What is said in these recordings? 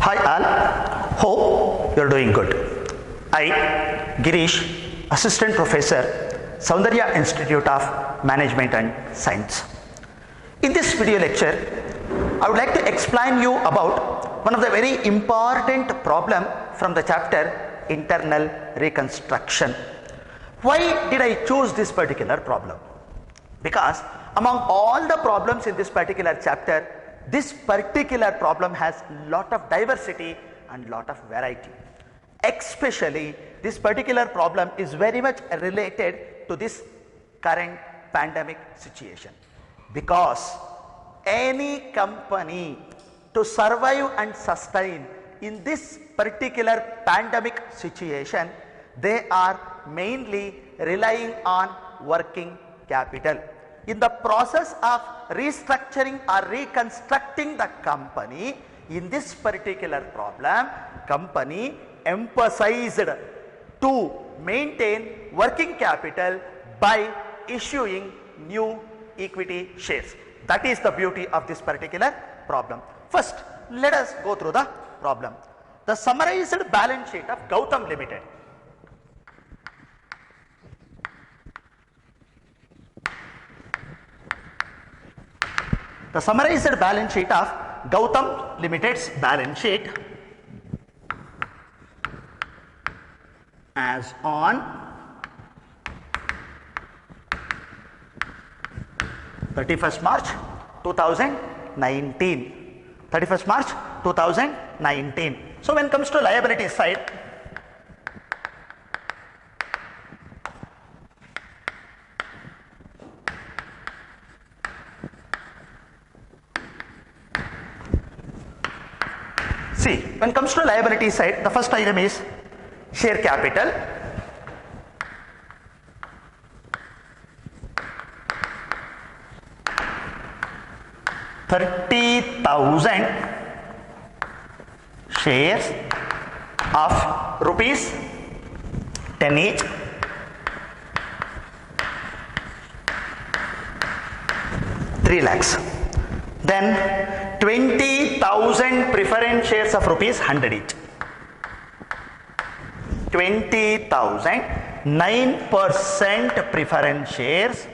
Hi all, hope you are doing good. I, Girish, Assistant Professor, Soundarya Institute of Management and Science. In this video lecture, I would like to explain you about one of the very important problem from the chapter Internal Reconstruction. Why did I choose this particular problem? Because among all the problems in this particular chapter, this particular problem has lot of diversity and lot of variety. Especially this particular problem is very much related to this current pandemic situation, because any company to survive and sustain in this particular pandemic situation, they are mainly relying on working capital. In the process of restructuring or reconstructing the company, in this particular problem, company emphasized to maintain working capital by issuing new equity shares. That is the beauty of this particular problem. First, let us go through the problem. The summarized balance sheet of Gautam Limited. The summarized balance sheet of Gautam Limited's balance sheet as on 31st March 2019. 31st March 2019. So when it comes to liability side, see, when it comes to liability side, the first item is share capital. ₹30,000 shares of rupees 10 each. ₹3 lakhs. Then 20,000 preference shares of rupees 100 each. 20,000, 9% preference shares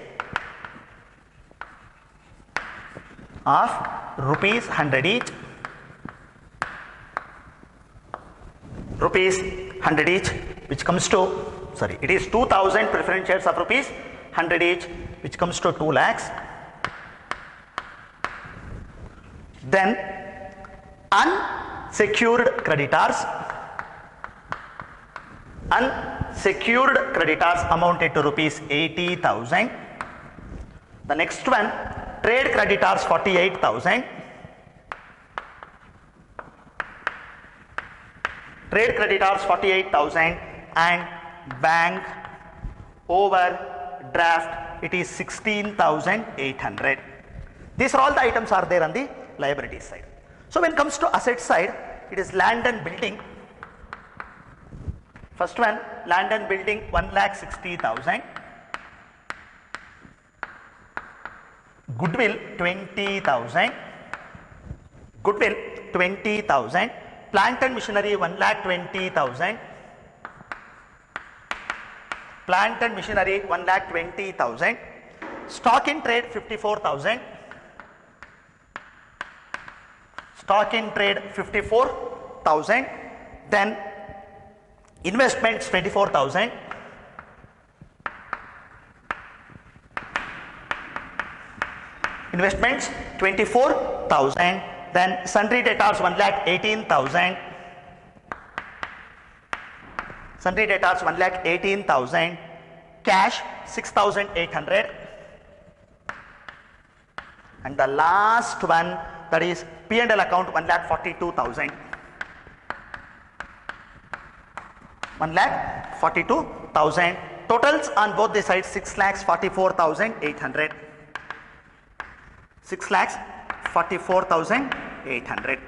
of rupees 100 each. Rupees 100 each, which comes to, sorry, it is 2,000 preference shares of rupees 100 each, which comes to 2 lakhs. Then unsecured creditors. Unsecured creditors amounted to rupees 80,000. The next one, trade creditors 48,000. Trade creditors 48,000 and bank overdraft, it is 16,800. These are all the items are there on the liability side. So when it comes to asset side, it is land and building. First one, land and building 1,60,000. Goodwill 20,000. Goodwill 20,000. Plant and machinery 1,20,000. Plant and machinery 1,20,000. Stock in trade 54,000. Stock in trade 54,000. Then investments 24,000. Investments 24,000. Then sundry debtors 1,18,000. Sundry debtors 1,18,000. Cash 6,800. And the last one, that is P&L account 1,42,000. 1,42,000. Totals on both the sides 6,44,800. 6,44,800.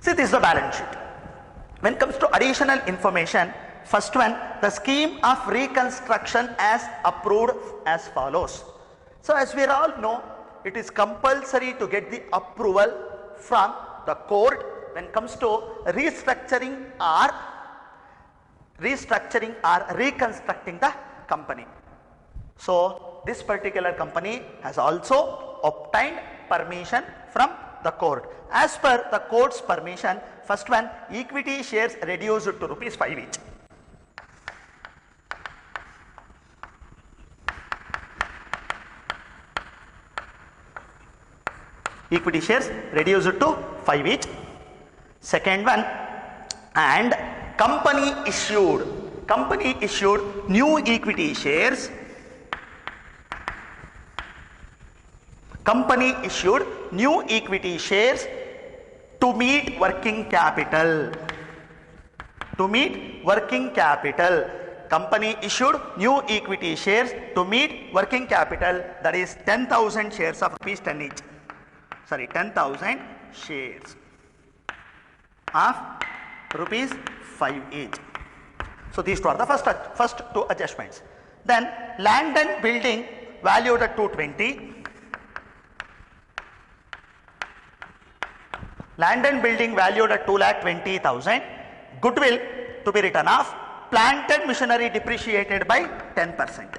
See, this is the balance sheet. When it comes to additional information, first one, the scheme of reconstruction as approved as follows. So as we all know, it is compulsory to get the approval from the court when it comes to restructuring or reconstructing the company. So this particular company has also obtained permission from the court. As per the court's permission, first one, equity shares reduced to rupees 5 each. Equity shares reduced to 5 each. Second one, and company issued new equity shares. Company issued new equity shares to meet working capital. Company issued new equity shares to meet working capital, that is 10,000 shares of rupees 10 each. 10,000 shares of rupees 5 each. So these two are the first two adjustments. Then land and building valued at 220. Land and building valued at 2,20,000. Goodwill to be written off. Plant and machinery depreciated by 10%.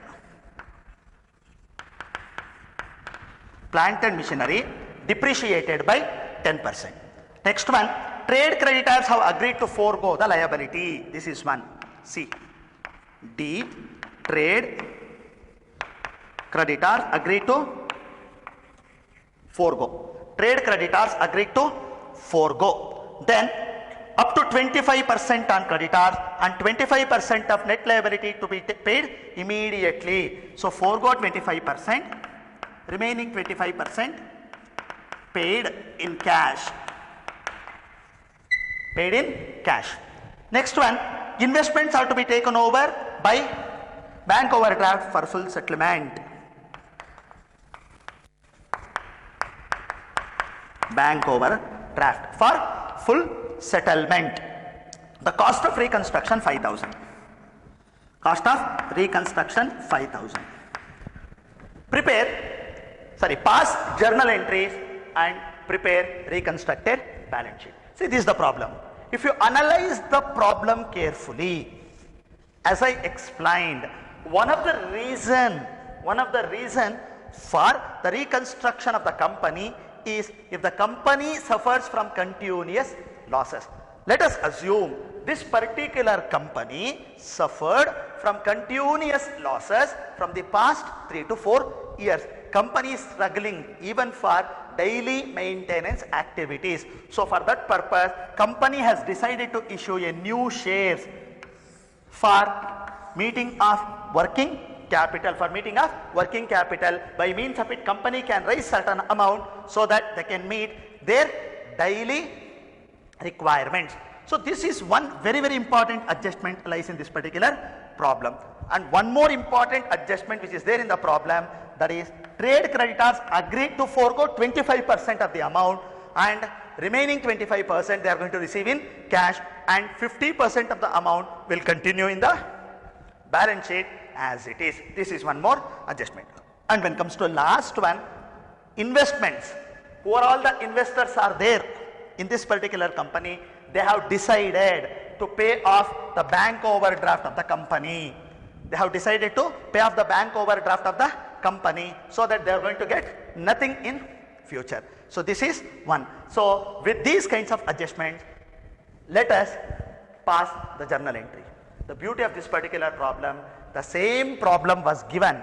Plant and machinery depreciated by 10%. Next one, trade creditors have agreed to forego the liability. This is one. C. D. Trade creditors agreed to forego. Trade creditors agreed to forego. Then up to 25% on creditors and 25% of net liability to be paid immediately. So forego 25%, remaining 25% paid in cash. Next one, investments are to be taken over by bank overdraft for full settlement. Bank overdraft for full settlement. The cost of reconstruction 5,000. Pass journal entries and prepare reconstructed balance sheet. See, this is the problem. If you analyze the problem carefully, as I explained, one of the reason for the reconstruction of the company is if the company suffers from continuous losses. Let us assume this particular company suffered from continuous losses from the past 3 to 4 years. Company is struggling even for daily maintenance activities. So for that purpose, company has decided to issue a new shares for meeting of working capital. By means of it, company can raise certain amount so that they can meet their daily requirements. So this is one very important adjustment lies in this particular problem. And one more important adjustment which is there in the problem, that is trade creditors agreed to forego 25% of the amount and remaining 25% they are going to receive in cash, and 50% of the amount will continue in the balance sheet as it is. This is one more adjustment. And when it comes to last one, investments, who are all the investors are there in this particular company, they have decided to pay off the bank overdraft of the company. So that they are going to get nothing in future. So this is one. So with these kinds of adjustments, let us pass the journal entry. The beauty of this particular problem, the same problem was given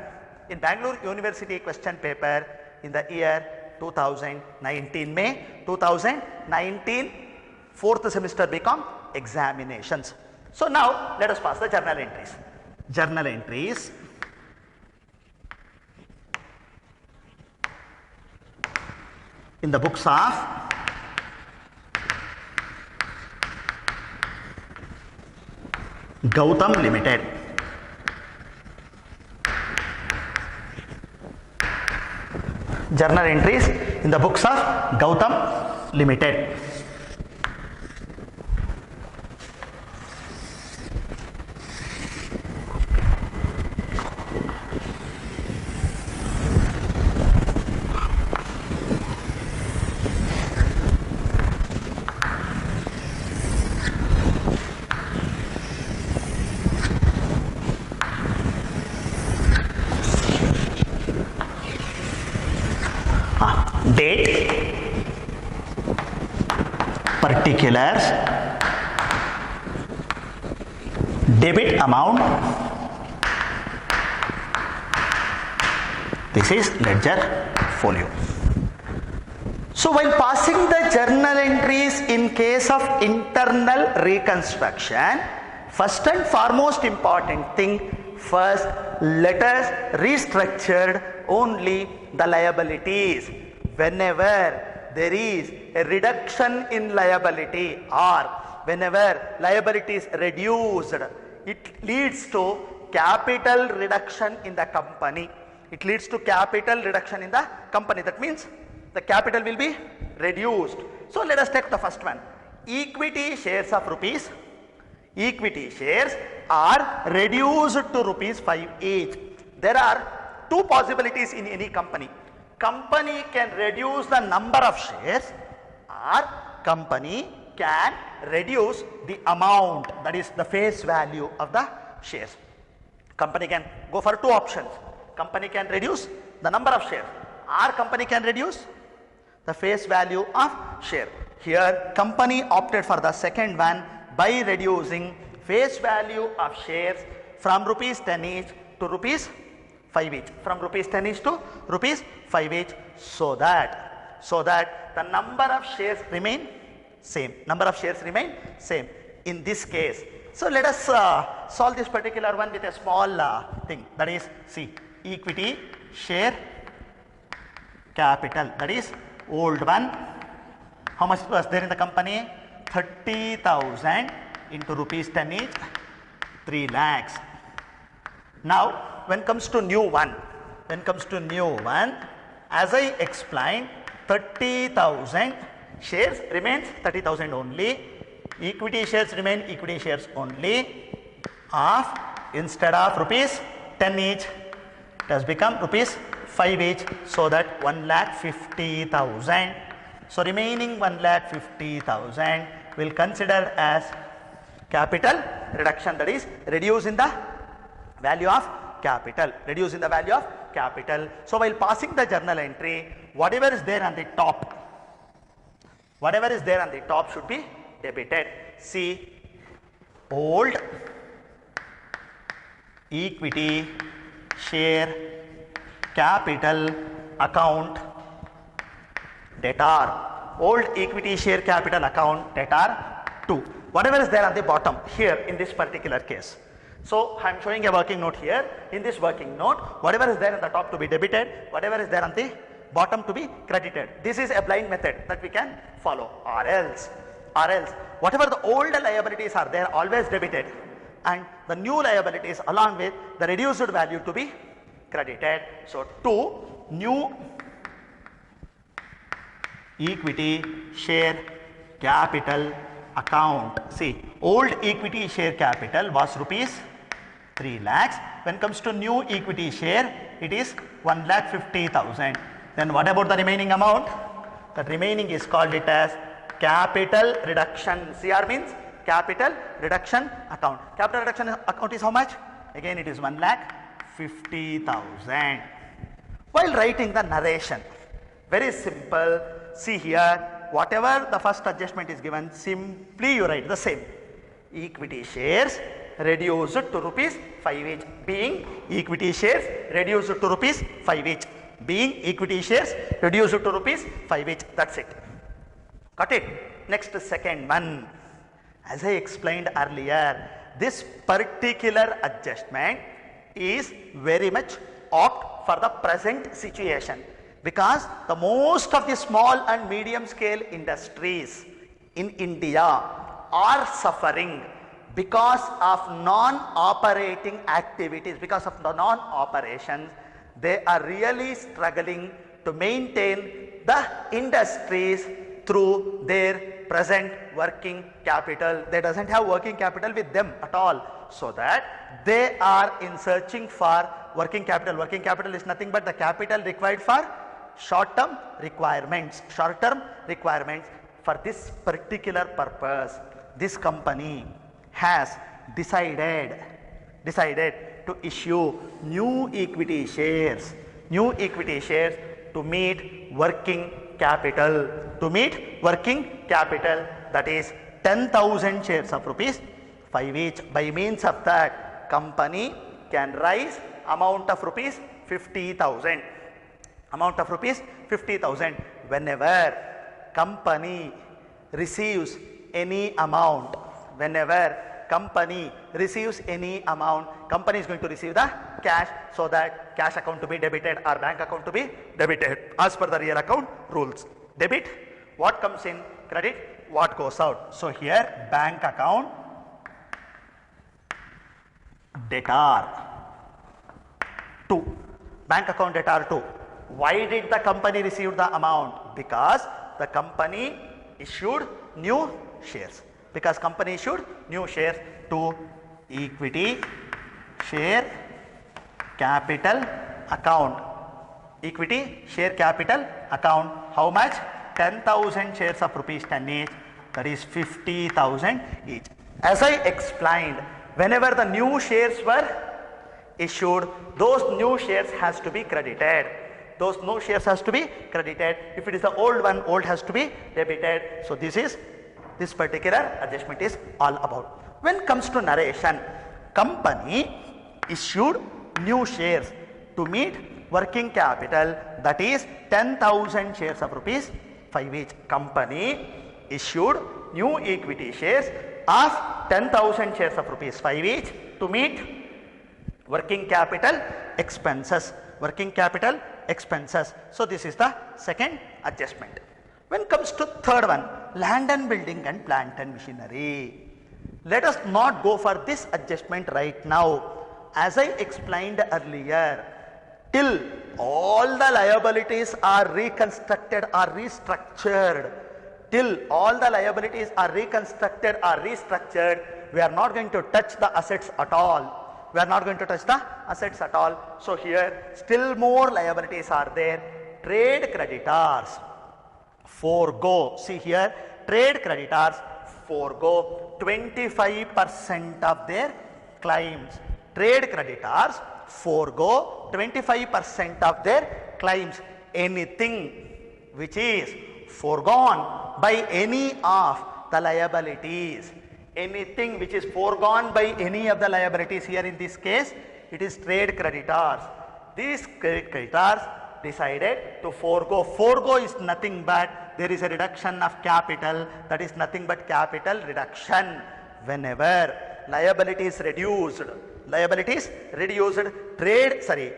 in Bangalore University question paper in the year 2019, May 2019, 4th semester BCom examinations. So now let us pass the journal entries. Journal entries. In the books of Gautam Limited. Journal entries in the books of Gautam Limited. particulars debit amount. This is ledger folio. So while passing the journal entries in case of internal reconstruction, first and foremost important thing, first let us restructure only the liabilities. Whenever there is a reduction in liability or whenever liability is reduced, it leads to capital reduction in the company. It leads to capital reduction in the company. That means the capital will be reduced. So let us take the first one. Equity shares of rupees. Equity shares are reduced to rupees 5 each. There are two possibilities in any company. Company can reduce the number of shares or company can reduce the amount, that is the face value of the shares. Company can go for two options. Company can reduce the number of shares or company can reduce the face value of share. Here company opted for the second one by reducing face value of shares from rupees 10 each to rupees 5 each, from rupees 10 each to rupees 5 each, so that the number of shares remain same. Number of shares remain same in this case. So let us solve this particular one with a small thing, that is, see, equity share capital, that is old one. How much was there in the company? 30,000 into rupees 10 each, 3 lakhs. Now when comes to new one, as I explained, 30,000 shares remains 30,000 only, equity shares remain equity shares only, of instead of rupees 10 each it has become rupees 5 each, so that 1,50,000. So remaining 1,50,000 will consider as capital reduction, that is reduce in the value of capital, reduce in the value of capital. So while passing the journal entry, whatever is there on the top should be debited. See, old equity share capital account debtor, old equity share capital account debtor 2, whatever is there on the bottom here in this particular case. So I am showing a working note here. In this working note, whatever is there on the top to be debited, whatever is there on the bottom to be credited. This is a blind method that we can follow, or else whatever the old liabilities are there always debited and the new liabilities along with the reduced value to be credited. So to new equity share capital account. See, old equity share capital was rupees 3 lakhs. When comes to new equity share, it is 1,50,000. Then what about the remaining amount? That remaining is called it as capital reduction. CR means capital reduction account. Capital reduction account is how much? Again it is 1,50,000. While writing the narration, very simple. See here, whatever the first adjustment is given, simply you write the same. Equity shares reduced to rupees 5 each, being equity shares reduced to rupees 5 each, being equity shares reduced to rupees 5 each. That's it. Got it? Next, second one. As I explained earlier, this particular adjustment is very much apt for the present situation, because the most of the small and medium scale industries in India are suffering because of non-operating activities, because of the non-operations. They are really struggling to maintain the industries through their present working capital. They doesn't have working capital with them at all, so that they are in searching for working capital. Working capital is nothing but the capital required for short-term requirements. For this particular purpose, this company has decided to issue new equity shares to meet working capital, to meet working capital, that is 10,000 shares of rupees 5 each. By means of that, company can raise amount of rupees 50,000. Amount of rupees 50,000. Whenever company receives any amount, whenever company receives any amount, company is going to receive the cash, so that cash account to be debited or bank account to be debited as per the real account rules. Debit, what comes in? Credit, what goes out. So here bank account debtor 2, bank account debtor 2. Why did the company receive the amount? Because the company issued new shares. Because company issued new shares to equity share capital account. Equity share capital account. How much? 10,000 shares of rupees 10 each, that is 50,000 each. As I explained, whenever the new shares were issued, those new shares has to be credited. Those new shares has to be credited. If it is the old one, old has to be debited. So this particular adjustment is all about. When comes to narration, company issued new shares to meet working capital, that is 10,000 shares of rupees 5 each. Company issued new equity shares of 10,000 shares of rupees 5 each to meet working capital expenses. Working capital expenses. So this is the second adjustment. When comes to third one, land and building and plant and machinery. Let us not go for this adjustment right now. As I explained earlier, till all the liabilities are reconstructed or restructured, till all the liabilities are reconstructed or restructured, we are not going to touch the assets at all. We are not going to touch the assets at all. So here still more liabilities are there. Trade creditors forego. See here, trade creditors forego 25% of their claims. Trade creditors forego 25% of their claims. Anything which is foregone by any of the liabilities, anything which is foregone by any of the liabilities, here in this case it is trade creditors. These creditors decided to forego. Forego is nothing but there is a reduction of capital, that is nothing but capital reduction. Whenever liability is reduced,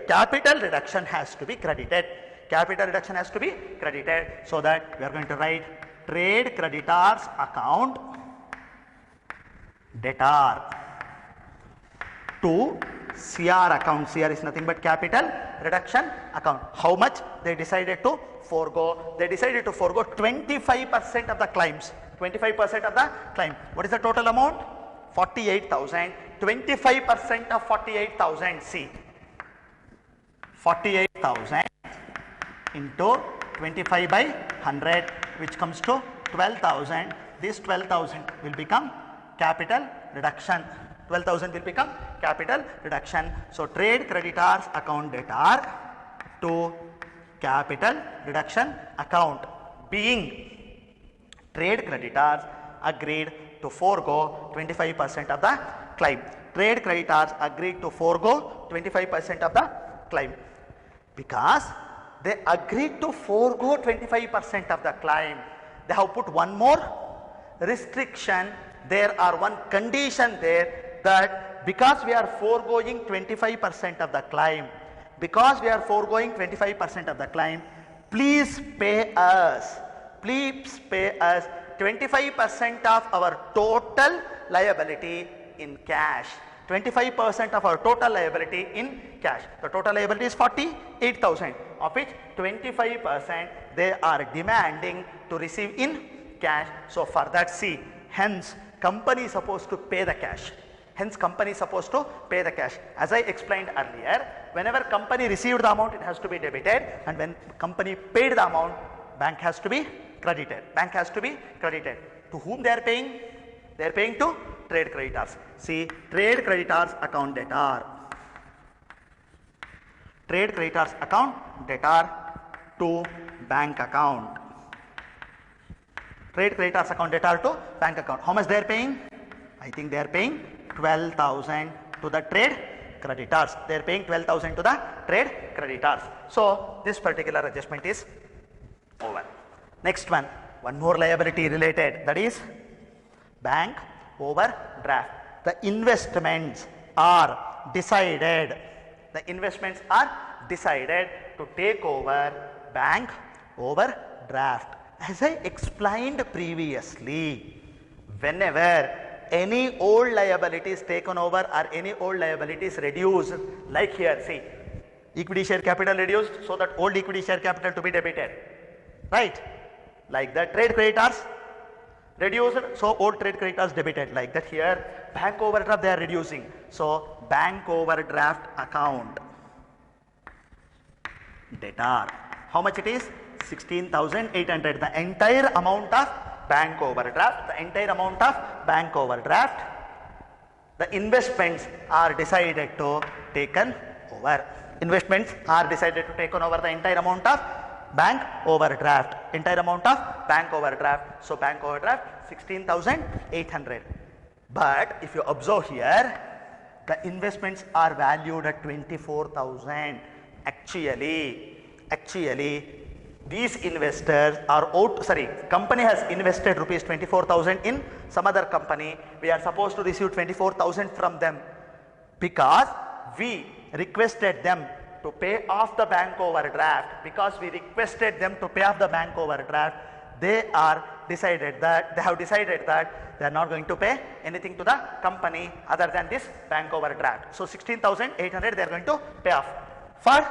capital reduction has to be credited. Capital reduction has to be credited. So that we are going to write trade creditors account debtor to CR account. CR is nothing but capital reduction account. How much they decided to forego? They decided to forego 25% of the claims. 25% of the claim. What is the total amount? 48,000. 25% of 48,000. See, 48,000 into 25 by 100, which comes to 12,000. This 12,000 will become capital reduction. 12,000 will become capital reduction. So trade creditors account debtor to capital reduction account, being trade creditors agreed to forego 25% of the claim. Trade creditors agreed to forego 25% of the claim. Because they agreed to forego 25% of the claim, they have put one more restriction there, or one condition there, that because we are foregoing 25% of the claim, because we are foregoing 25% of the claim, please pay us 25% of our total liability in cash. 25% of our total liability in cash. The total liability is 48,000, of which 25% they are demanding to receive in cash. So for that, see, hence company is supposed to pay the cash. Hence company is supposed to pay the cash. As I explained earlier, whenever company received the amount, it has to be debited, and when company paid the amount, bank has to be credited. Bank has to be credited. To whom they are paying? They are paying to trade creditors. See, trade creditors account debtor. Trade creditors account debtor to bank account. trade creditors account debtor to bank account. How much they are paying? I think they are paying 12,000 to the trade creditors. They are paying 12,000 to the trade creditors. So this particular adjustment is over. Next one more liability related, that is bank overdraft. The investments are decided. The investments are decided to take over bank overdraft. As I explained previously, whenever any old liability is taken over or any old liability is reduced, like here, see, equity share capital reduced, so that old equity share capital to be debited, right? Like that, trade creditors reduced, so old trade creditors debited. Like that, here bank overdraft they are reducing, so bank overdraft account debtor. How much it is? 16,800. The entire amount of bank overdraft, the entire amount of bank overdraft, the investments are decided to taken over. Investments are decided to taken over the entire amount of bank overdraft, entire amount of bank overdraft. So bank overdraft 16,800. But if you observe here, the investments are valued at 24,000. Actually, these investors are company has invested rupees 24,000 in some other company. We are supposed to receive 24,000 from them because we requested them to pay off the bank overdraft. Because we requested them to pay off the bank overdraft, they have decided that they are not going to pay anything to the company other than this bank overdraft. So 16,800 they are going to pay off for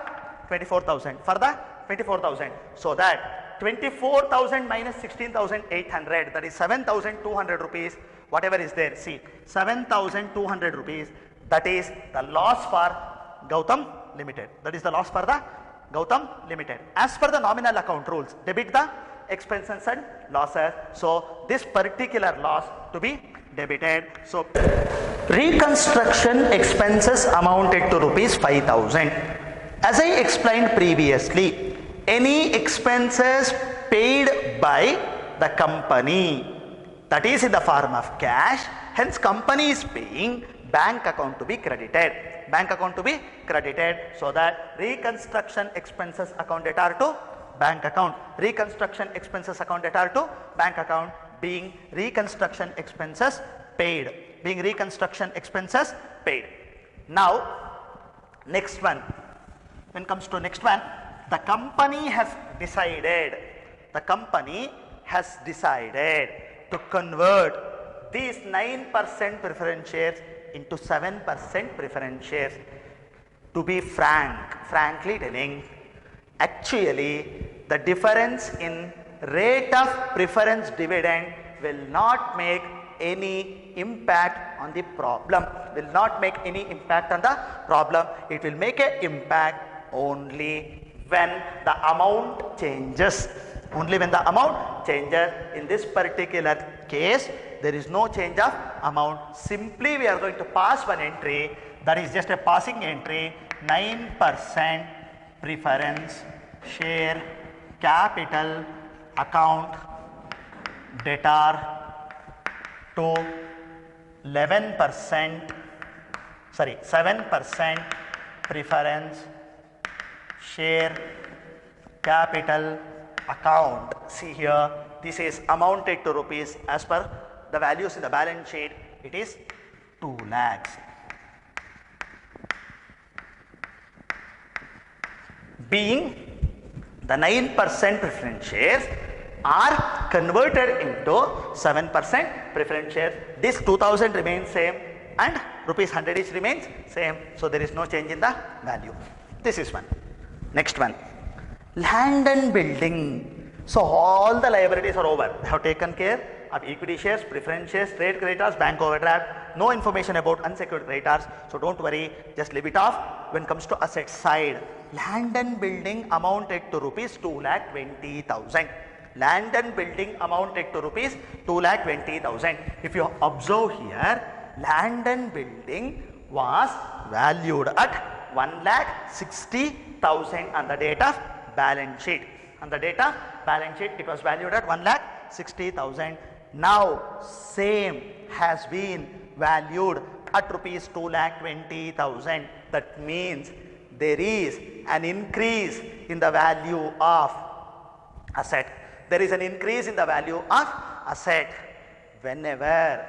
24,000, for the 24,000. So that 24,000 minus 16,800, that is 7,200 rupees, whatever is there. See, 7,200 rupees, that is the loss for Gautam Limited. That is the loss for the Gautam Limited. As per the nominal account rules, debit the expenses and losses. So this particular loss to be debited. So reconstruction expenses amounted to rupees 5,000. As I explained previously, any expenses paid by the company, that is in the form of cash, hence company is paying, bank account to be credited. Bank account to be credited, so that reconstruction expenses account debtor to bank account. Reconstruction expenses account debtor to bank account being reconstruction expenses paid. Being reconstruction expenses paid. Now, next one. When comes to next one, the company has decided to convert these 9% preference shares into 7% preference shares. To be frankly telling, actually the difference in rate of preference dividend will not make any impact on the problem. Will not make any impact on the problem. It will make an impact only when the amount changes. Only when the amount changes. In this particular case, there is no change of amount. Simply we are going to pass one entry, that is just a passing entry, 9% preference share capital account debtor to 7% preference share capital account. See here, this is amounted to rupees, as per the values in the balance sheet, it is 2 lakhs. Being the 9% preference shares are converted into 7% preference shares. This 2000 remains same and rupees 100 each remains same. So there is no change in the value. This is one. Next one, land and building. So all the liabilities are over. They have taken care of equity shares, preference shares, trade creditors, bank overdraft. No information about unsecured creditors. So don't worry, just leave it off. When it comes to asset side, land and building amounted to rupees 2,20,000. Land and building amounted to rupees 2,20,000. If you observe here, land and building was valued at 1,60,000 on the date of balance sheet. On the date of balance sheet, it was valued at 1,60,000. 60,000. Now same has been valued at rupees 2,20,000. That means there is an increase in the value of asset. There is an increase in the value of asset. Whenever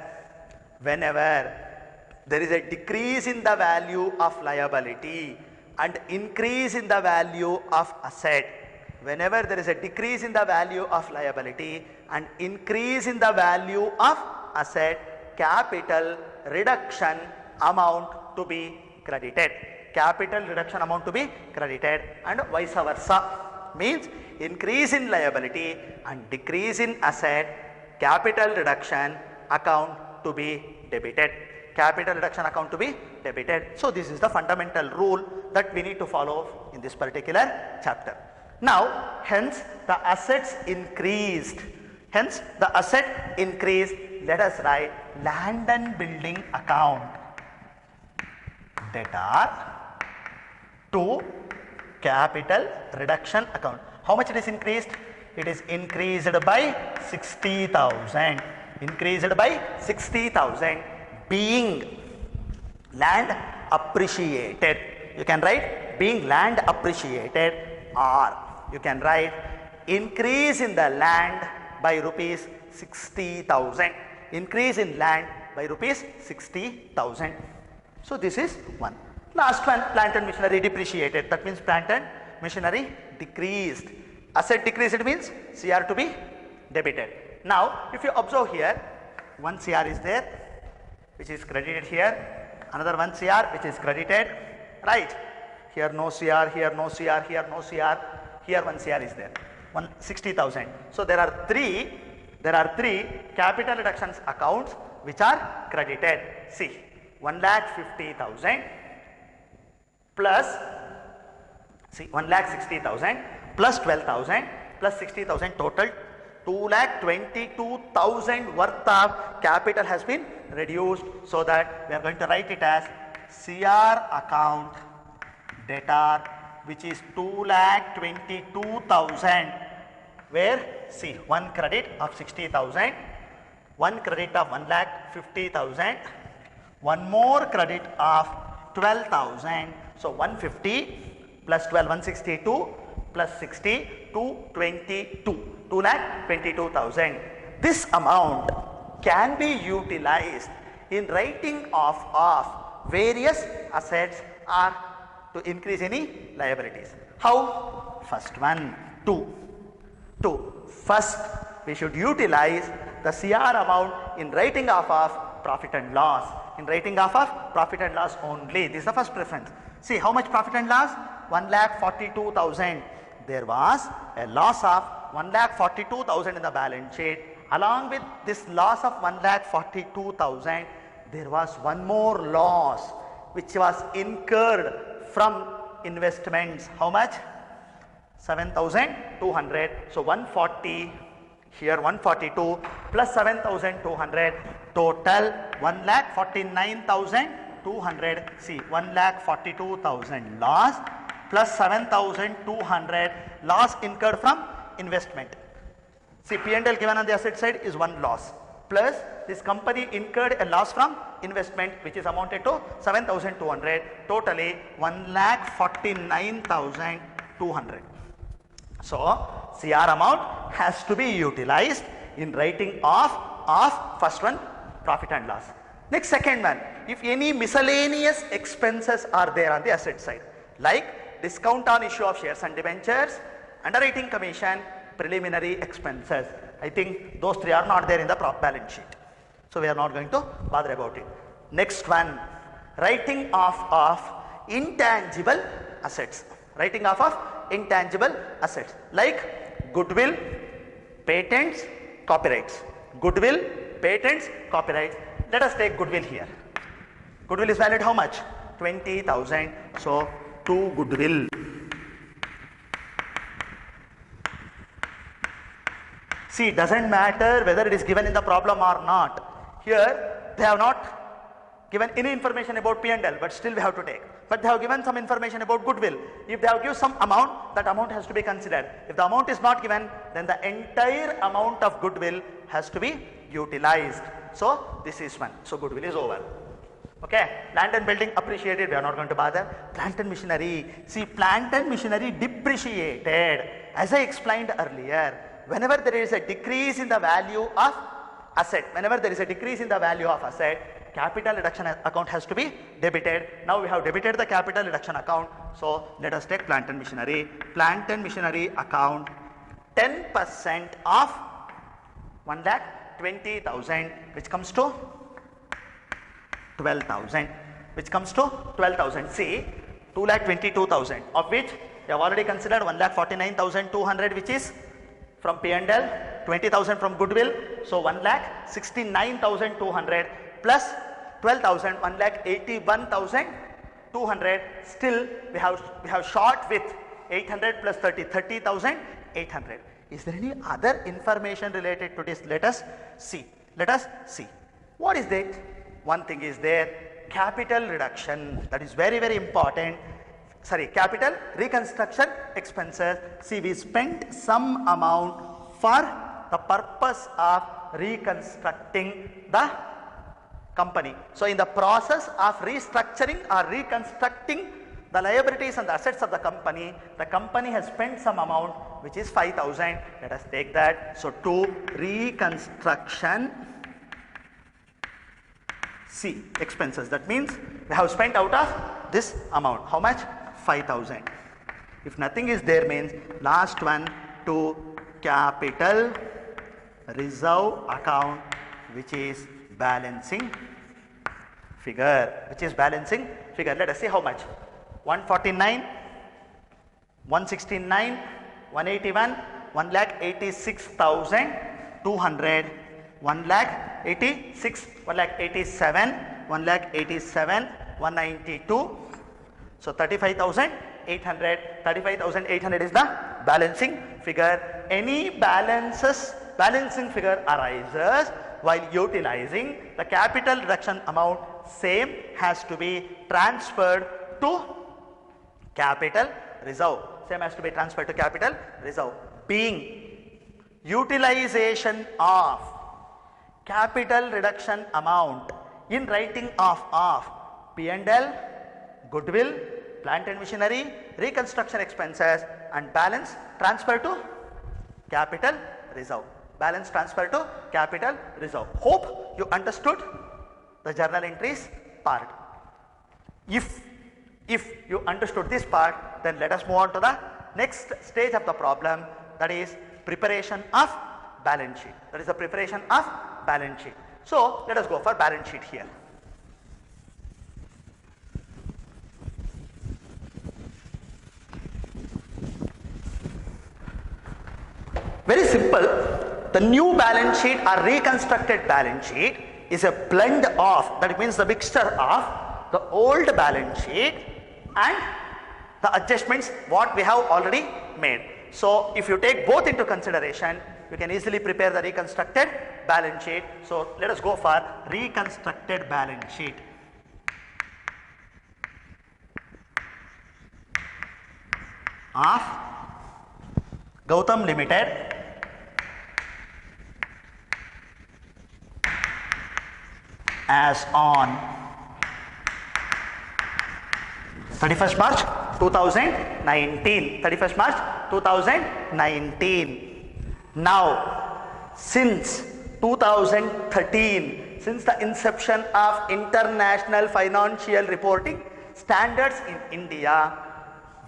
there is a decrease in the value of liability and increase in the value of asset, whenever there is a decrease in the value of liability and increase in the value of asset, capital reduction amount to be credited. Capital reduction amount to be credited, and vice versa. Means increase in liability and decrease in asset, capital reduction account to be debited. Capital reduction account to be debited. So this is the fundamental rule that we need to follow in this particular chapter. Now, hence the assets increased. Hence the asset increased. Let us write land and building account debtor to capital reduction account. How much it is increased? It is increased by 60,000. Increased by 60,000, being land appreciated. You can write being land appreciated, or you can write increase in the land by rupees 60,000. Increase in land by rupees 60,000. So this is one. Last one, plant and machinery depreciated. That means plant and machinery decreased. Asset decreased means CR to be debited. Now if you observe here, one CR is there which is credited here, another one CR which is credited, right? Here no CR, here no CR, here no CR, here one CR is there, 160,000. So there are three capital reductions accounts which are credited. See, 1,50,000 plus, see, 1,60,000 plus 12,000 plus 60,000, total 2,22,000 worth of capital has been reduced, so that we are going to write it as CR account debtor, which is 2,22,000, where see, one credit of 60,000, one credit of 1,50,000, one more credit of 12,000. So 150 plus 12, 162 plus 60, 222, 2,22,000. This amount can be utilized in writing off of various assets or to increase any liabilities. How? First one, two. First, we should utilize the CR amount in writing off of profit and loss. In writing off of profit and loss only. This is the first preference. See how much profit and loss? 1,42,000. There was a loss of 1,42,000 in the balance sheet. Along with this loss of 1,42,000, there was one more loss which was incurred from investments. How much? 7,200. So 140, here 142 plus 7,200, total 1,49,200. See, 1,42,000 loss plus 7,200 loss incurred from investment. See, P&L given on the asset side is one loss, plus this company incurred a loss from investment which is amounted to 7,200, totally 1,49,200. So CR amount has to be utilized in writing off of first one, profit and loss. Next, second one, if any miscellaneous expenses are there on the asset side, like discount on issue of shares and debentures, underwriting commission, preliminary expenses. I think those three are not there in the balance sheet, so we are not going to bother about it. Next one, writing off of intangible assets. Writing off of intangible assets like goodwill, patents, copyrights. Goodwill, patents, copyrights. Let us take goodwill here. Goodwill is valued how much? 20,000. So 2 goodwill. See, it doesn't matter whether it is given in the problem or not. Here they have not given any information about P&L, but still we have to take. but they have given some information about goodwill. If they have given some amount, that amount has to be considered. If the amount is not given, then the entire amount of goodwill has to be utilized. So this is one. So goodwill is over. Okay, plant and building appreciated, we are not going to bother. Plant and machinery, see, plant and machinery depreciated. As I explained earlier, whenever there is a decrease in the value of asset, capital reduction account has to be debited. Now we have debited the capital reduction account. So let us take plant and machinery. Plant and machinery account, 10% of 1,20,000, which comes to 12,000, See, 2,22,000, of which we have already considered 1,49,200, which is from P&L, 20,000 from goodwill. So 1,69,200 plus 12,000, 1,81,200. Still we have short with 800 plus 30,800. Is there any other information related to this? Let us see. What is that? One thing is there, capital reduction, that is very, very important. Capital reconstruction expenses. See, we spent some amount for the purpose of reconstructing the company. So in the process of restructuring or reconstructing the liabilities and the assets of the company has spent some amount, which is 5,000. Let us take that. So to reconstruction expenses, that means we have spent out of this amount. How much? 5,000. If nothing is there, means last one, to capital reserve account, which is balancing figure. Let us see how much. 149, 169, 181, 1,86,200, 1,87, 192. So 35,800. 35,800 is the balancing figure. Any balancing figure arises while utilizing the capital reduction amount, same has to be transferred to capital reserve. Being utilization of capital reduction amount in writing off of P&L, goodwill, plant and machinery, reconstruction expenses, and balance transfer to capital reserve. Hope you understood the journal entries part. If you understood this part, then let us move on to the next stage of the problem, that is preparation of balance sheet. So let us go for balance sheet here. Very simple. The new balance sheet or reconstructed balance sheet is a blend of, that means the mixture of the old balance sheet and the adjustments what we have already made. So if you take both into consideration, you can easily prepare the reconstructed balance sheet. So let us go for reconstructed balance sheet. Of Gautam Limited as on 31st March 2019. Now, since 2013, since the inception of international financial reporting standards in India,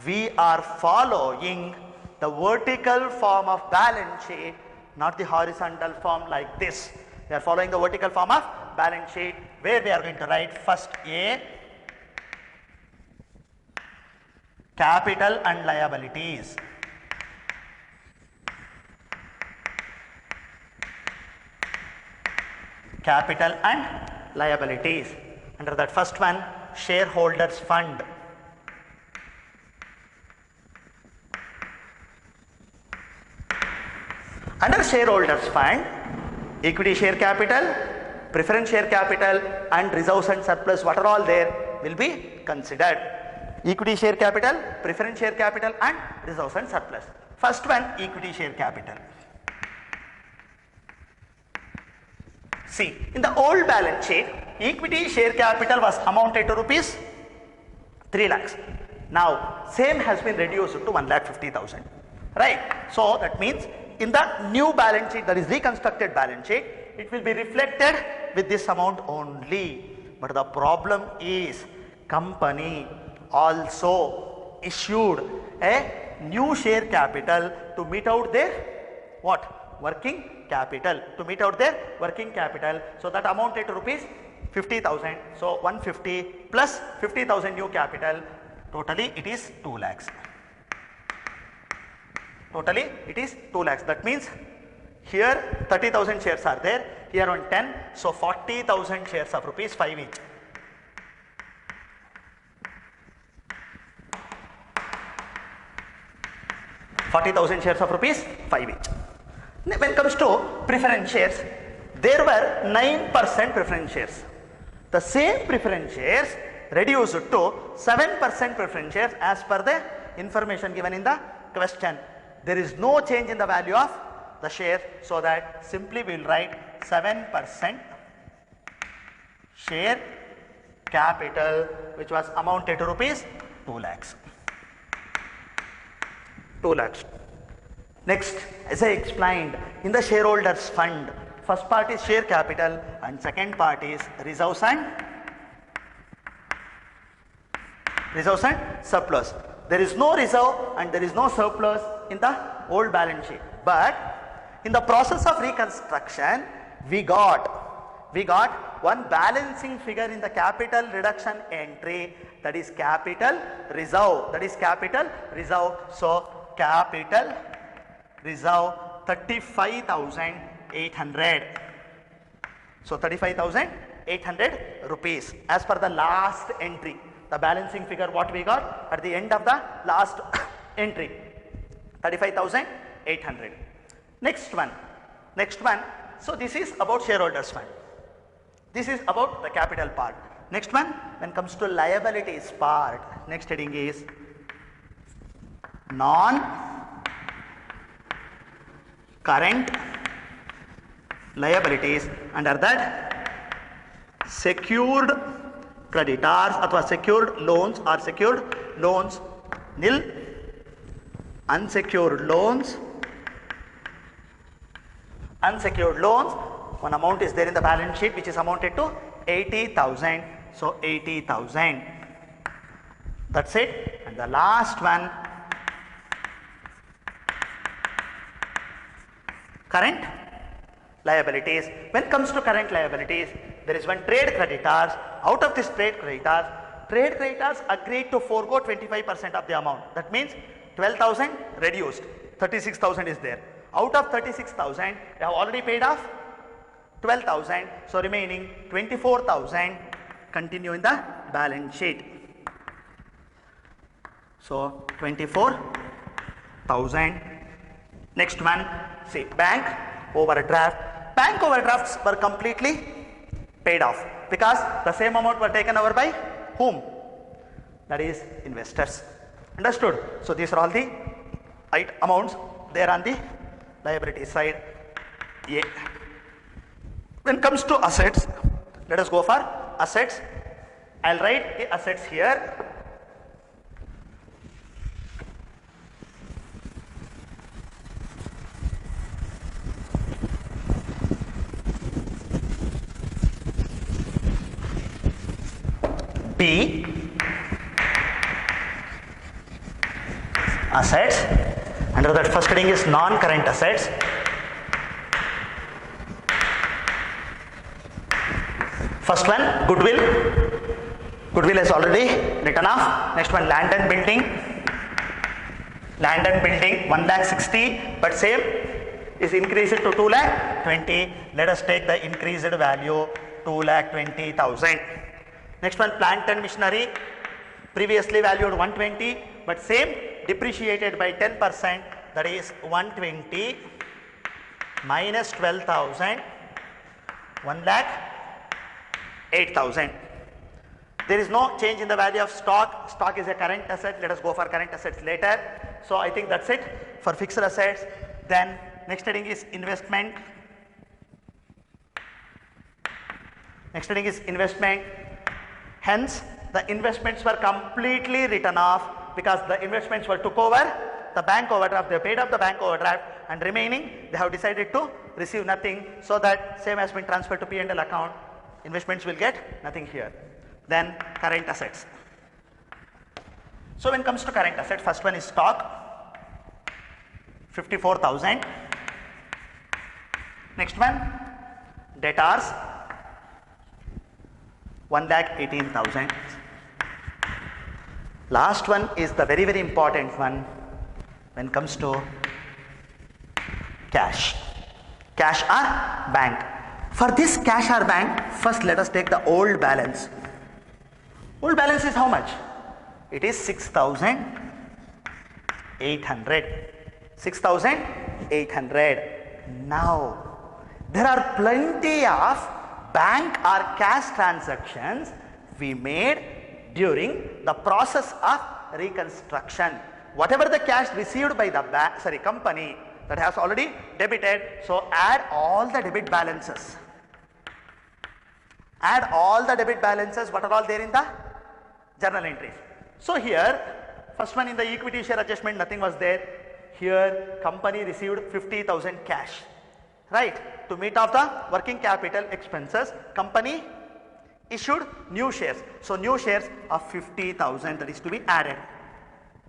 we are following the vertical form of balance sheet, not the horizontal form like this. We are following the vertical form of balance sheet, where we are going to write first A, capital and liabilities. Capital and liabilities. Under that first one, shareholders fund. Under shareholders fund, equity share capital, preference share capital, and reserves and surplus, what are all there, will be considered. equity share capital, preference share capital and reserves and surplus. First one, equity share capital. See, in the old balance sheet, equity share capital was amounted to rupees 3 lakhs. Now, same has been reduced to 1,50,000. Right? So, that means in the new balance sheet, that is reconstructed balance sheet, it will be reflected with this amount only. But the problem is, company also issued a new share capital to meet out their what? Working capital. To meet out their working capital. So, that amounted to rupees 50,000. So, 150 plus 50,000 new capital, totally it is 2 lakhs. Totally it is 2 lakhs. That means here 30,000 shares are there, here on 10, so 40,000 shares of rupees 5 each. ₹40,000 shares of rupees 5 each. When it comes to preference shares, there were 9% preference shares. The same preference shares reduced to 7% preference shares as per the information given in the question. There is no change in the value of the share, so that simply we will write 7% share capital, which was amounted to rupees 2 lakhs. 2 lakhs. Next, as I explained, in the shareholders fund, first part is share capital and second part is reserves and surplus. There is no reserve and there is no surplus in the old balance sheet, but in the process of reconstruction, we got one balancing figure in the capital reduction entry, that is capital reserve. So, capital reserve 35,800. So, 35,800 rupees as per the last entry. The balancing figure what we got at the end of the last entry, 35,800. Next one. So, this is about shareholders fund. This is about the capital part. Next one, when it comes to liabilities part, next heading is non-current liabilities. Under that, secured creditors or secured loans or secured loans nil, unsecured loans, one amount is there in the balance sheet which is amounted to 80,000. So, 80,000. That's it. And the last one, current liabilities. When it comes to current liabilities, there is one trade creditors. Out of this trade creditors agreed to forego 25% of the amount. That means 12,000 reduced, 36,000 is there. Out of 36,000, they have already paid off 12,000. So, remaining 24,000 continue in the balance sheet. So, 24,000. Next one, see, bank overdraft. Bank overdrafts were completely paid off because the same amount were taken over by whom? That is investors. Understood? So, these are all the amounts there on the liability side. Yeah. When it comes to assets, let us go for assets. I will write the assets here. B, assets. Under that, first heading is non-current assets. First one, goodwill. Goodwill is already written off. Next one, land and building. Land and building 1,60,000, but same is increased to 2,20,000. Let us take the increased value 2,20,000. Next one, plant and machinery. Previously valued 120, but same depreciated by 10%. That is 120 minus 12,000, 1,08,000. There is no change in the value of stock. Stock is a current asset. Let us go for current assets later. So I think that's it for fixed assets. Then next heading is investment. Next heading is investment. Hence, the investments were completely written off because the investments were took over the bank overdraft. They paid up the bank overdraft, and remaining they have decided to receive nothing, so that same has been transferred to P&L account. Investments will get nothing here. Then current assets. So when it comes to current assets, first one is stock, 54,000. Next one, debtors, 1,18,000. Last one is the very important one when it comes to cash. Cash or bank. For this cash or bank, first let us take the old balance. Old balance is how much? It is 6,800. 6,800. Now, there are plenty of bank or cash transactions we made during the process of reconstruction. Whatever the cash received by the company, that has already debited, so add all the debit balances. Add all the debit balances, what are all there in the journal entries. So here, first one in the equity share adjustment, nothing was there. Here, company received 50,000 cash. Right? To meet off the working capital expenses, company issued new shares. So new shares of 50,000, that is to be added.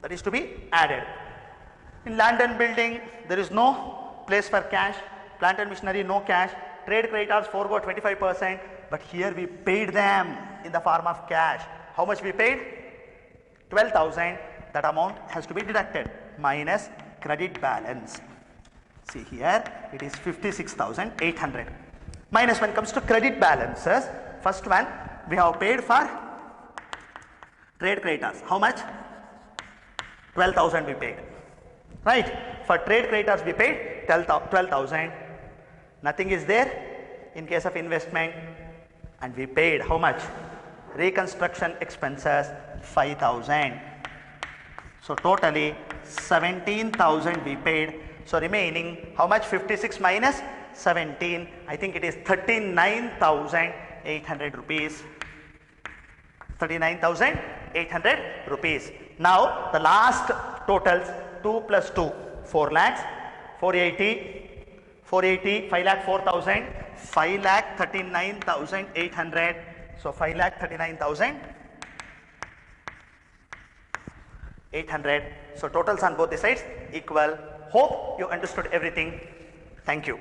That is to be added. In land and building, there is no place for cash. Plant and machinery, no cash. Trade creditors forward 25%, but here we paid them in the form of cash. How much we paid? 12,000. That amount has to be deducted minus credit balance. See here, it is 56,800. Minus when it comes to credit balances, first one we have paid for trade creditors. How much? 12,000 we paid. Right? For trade creditors we paid 12,000. Nothing is there in case of investment, and we paid how much? Reconstruction expenses 5,000. So totally 17,000 we paid. So remaining how much? 56 minus 17. I think it is 39,800 rupees. 39,800 rupees. Now the last totals, 2 plus 2, 4 lakhs, 480, 5 lakh 4,000, 5 lakh 39,800. So 5 lakh 39,800. So totals on both the sides equal. Hope you understood everything. Thank you.